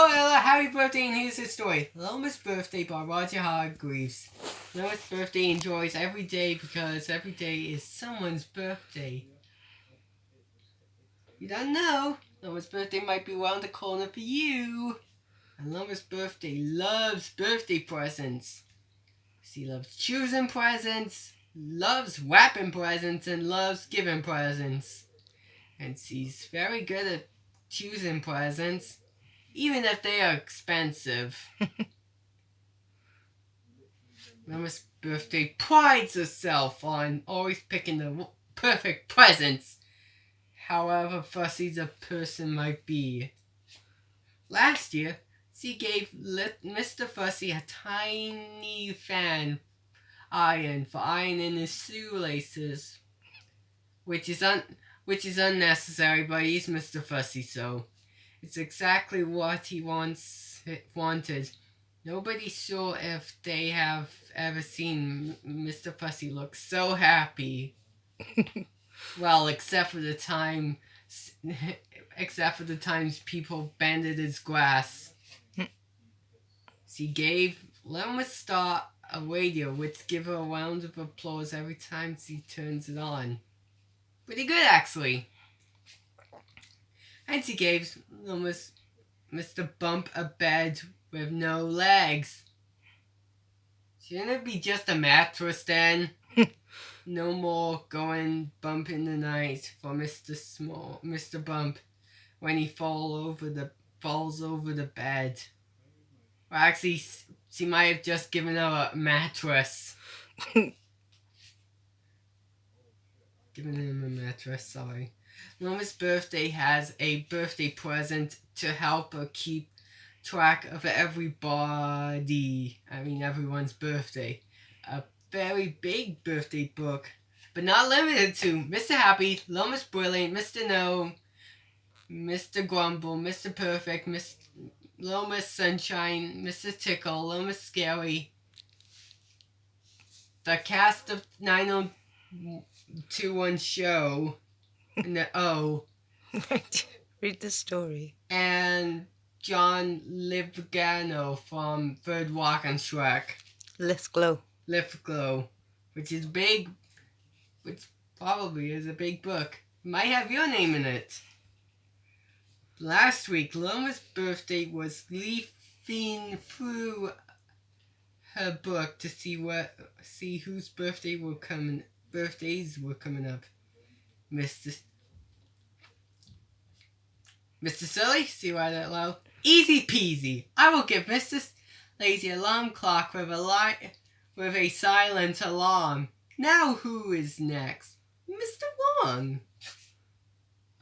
Hello, Ella, happy birthday, and here's the story. Loma's Birthday by Roger Hargreaves. Loma's birthday enjoys every day because every day is someone's birthday. You don't know, Loma's birthday might be around the corner for you. And Loma's birthday loves birthday presents. She loves choosing presents, loves wrapping presents, and loves giving presents. And she's very good at choosing presents, even if they are expensive. Loma's birthday prides herself on always picking the perfect presents, however fussy the person might be. Last year, she gave Mr. Fussy a tiny fan iron for ironing his shoelaces, which is unnecessary, but he's Mr. Fussy, so it's exactly what he wanted. Nobody's sure if they have ever seen Mr. Fussy look so happy. Well, except for the times people bended his glass. She gave Loma Star a radio, which give her a round of applause every time she turns it on. Pretty good, actually. And she gave Loma's Mr. Bump a bed with no legs. Shouldn't it be just a mattress then? No more going bump in the night for Mr. Bump when he falls over the bed. Well, actually, she might have just given her a mattress. Giving him a mattress, sorry. Loma's birthday has a birthday present to help her keep track of everyone's birthday. A very big birthday book, but not limited to Mr. Happy, Loma's Brilliant, Mr. No, Mr. Grumble, Mr. Perfect, Loma's Sunshine, Mr. Tickle, Loma's Scary. The cast of 90210 show, and the O. Read the story. And John Livgano from Third Rock and Shrek. Let's Glow. Which probably is a big book. Might have your name in it. Last week, Loma's birthday was leafing through her book to see whose birthdays were coming up. Mr. Silly, see right that low. Easy peasy. I will give Mr. Lazy alarm clock with a silent alarm. Now who is next? Mr. Wong.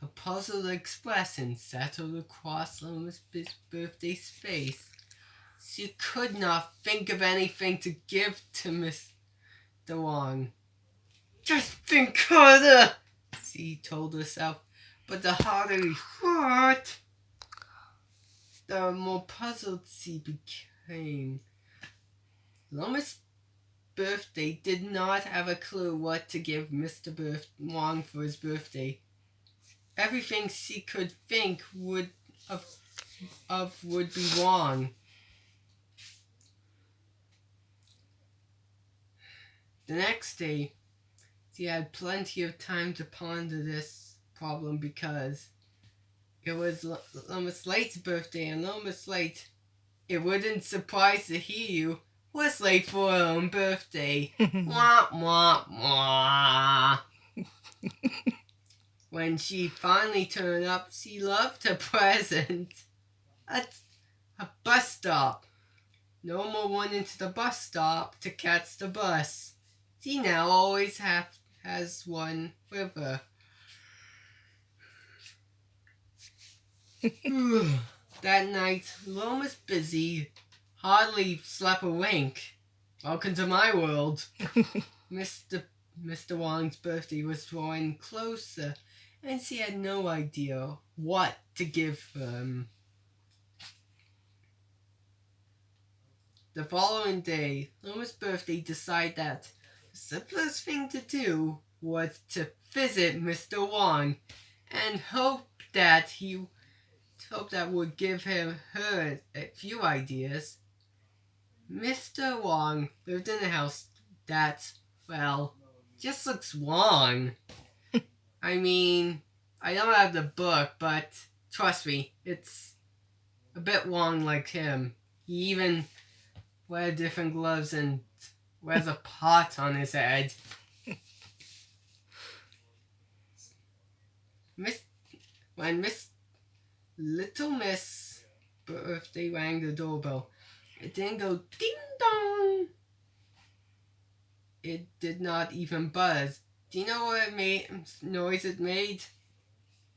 A puzzled expression settled across Loma's birthday's face. She could not think of anything to give to Mr. Wong. Just think harder, she told herself. But the harder he thought, the more puzzled she became. Loma's birthday did not have a clue what to give Mr. Wong for his birthday. Everything she could think would be wrong. The next day, she had plenty of time to ponder this problem because it was Loma Slate's birthday, and Loma Slate, it wouldn't surprise to hear you, was late for her own birthday. Wah, wah, wah. When she finally turned up, she loved her present. A bus stop. No more running to the bus stop to catch the bus. She now always has one with her. That night, Loma's busy, hardly slept a wink. Welcome to my world. Mr. Wong's birthday was drawing closer, and she had no idea what to give him. The following day, Loma's birthday decided that the simplest thing to do was to visit Mr. Wong and hope that he hope that would give her a few ideas. Mr. Wong lived in a house that, well, just looks Wong. I mean, I don't have the book, but trust me, it's a bit Wong like him. He even wears different gloves and wears a pot on his head. When Little Miss Birthday rang the doorbell, it didn't go ding dong. It did not even buzz. Do you know what noise it made?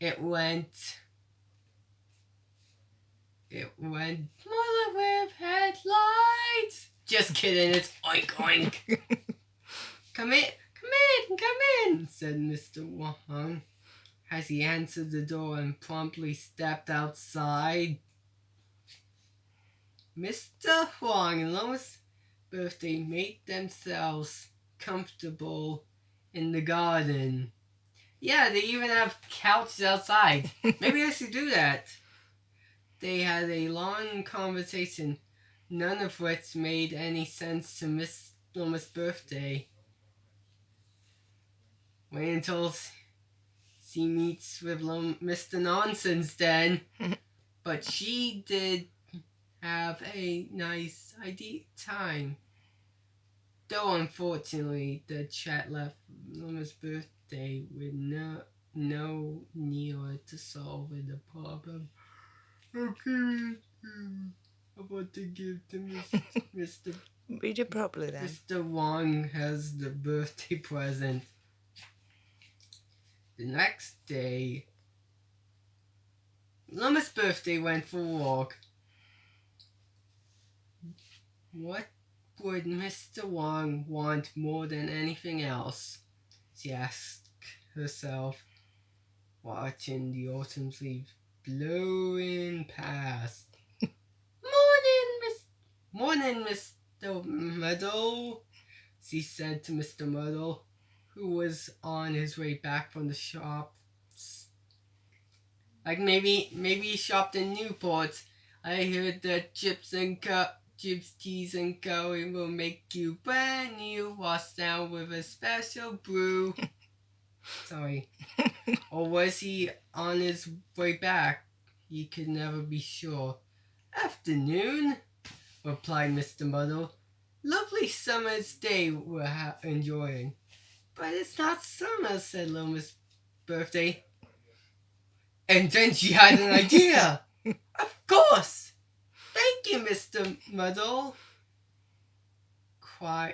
It went mother with headlights. Just kidding, it's oink oink. Come in, said Mr. Wong as he answered the door and promptly stepped outside. Mr. Wong and Lois' Birthday made themselves comfortable in the garden. Yeah, they even have couches outside. Maybe I should do that. They had a long conversation, none of which made any sense to Miss Lois' Birthday. Wait until she meets with Mr. Nonsense then. But she did have a nice time. Though unfortunately the chat left Lois' Birthday with no nearer to solving the problem. Okay, I want to give to Mr. Read it properly then. Mr. Wong has the birthday present. The next day, Lois' Birthday went for a walk. What would Mr. Wong want more than anything else? She asked herself, watching the autumn leaves blowing past. Morning, Mr. Muddle, she said to Mr. Muddle, who was on his way back from the shops. Like maybe he shopped in Newport. I heard that Chips, Teas and Curry will make you brand new, washed down with a special brew. Sorry. Or was he on his way back? He could never be sure. Afternoon, replied Mr. Muddle. Lovely summer's day we're enjoying. But it's not summer, said Lois' Birthday. And then she had an idea. Of course. Thank you, Mr. Muddle.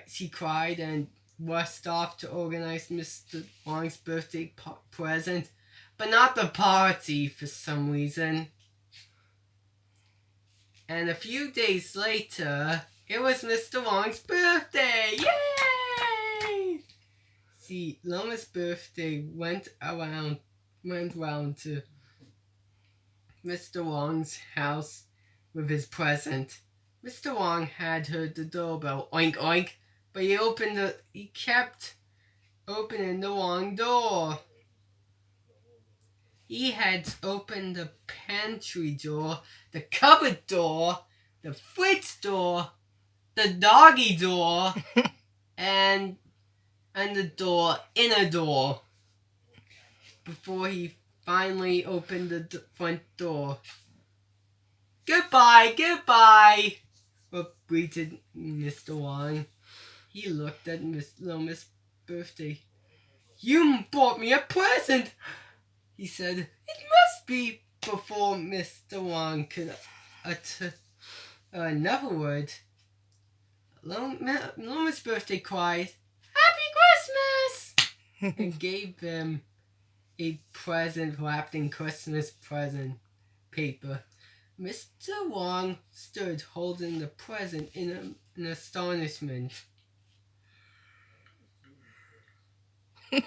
She cried and rushed off to organize Mr. Wong's birthday present, but not the party for some reason. And a few days later, it was Mr. Wong's birthday. Yay! See, Lois' Birthday went round to Mr. Wong's house with his present. Mr. Wong had heard the doorbell, oink oink, but he kept opening the wrong door. He had opened the pantry door, the cupboard door, the fridge door, the doggy door, and the inner door, before he finally opened the front door. Goodbye, greeted Mr. Wong. He looked at Miss Lois' Birthday. You bought me a present, he said. It must be before Mr. Wong could utter another word. Lois' Birthday cried, Happy Christmas! and gave him a present wrapped in Christmas present paper. Mr. Wong stood holding the present in astonishment. I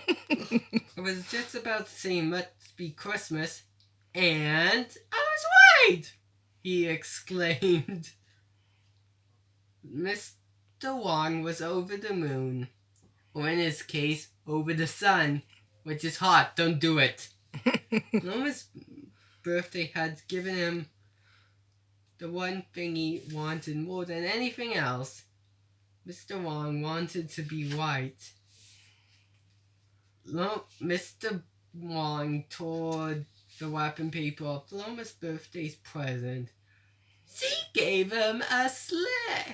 was just about to say must be Christmas, and I was right! He exclaimed. Mr. Wong was over the moon, or in his case, over the sun, which is hot, don't do it. birthday had given him the one thing he wanted more than anything else. Mr. Wong wanted to be white. Mr. Wong tore the wrapping paper of Loma's birthday's present. She gave him a sled.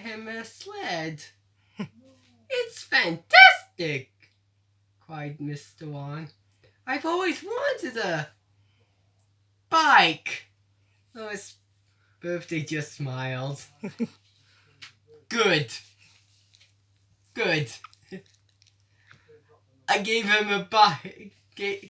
It's fantastic, cried Mr. Wong. I've always wanted a bike. Loma's birthday just smiled. Good. I gave him a bike.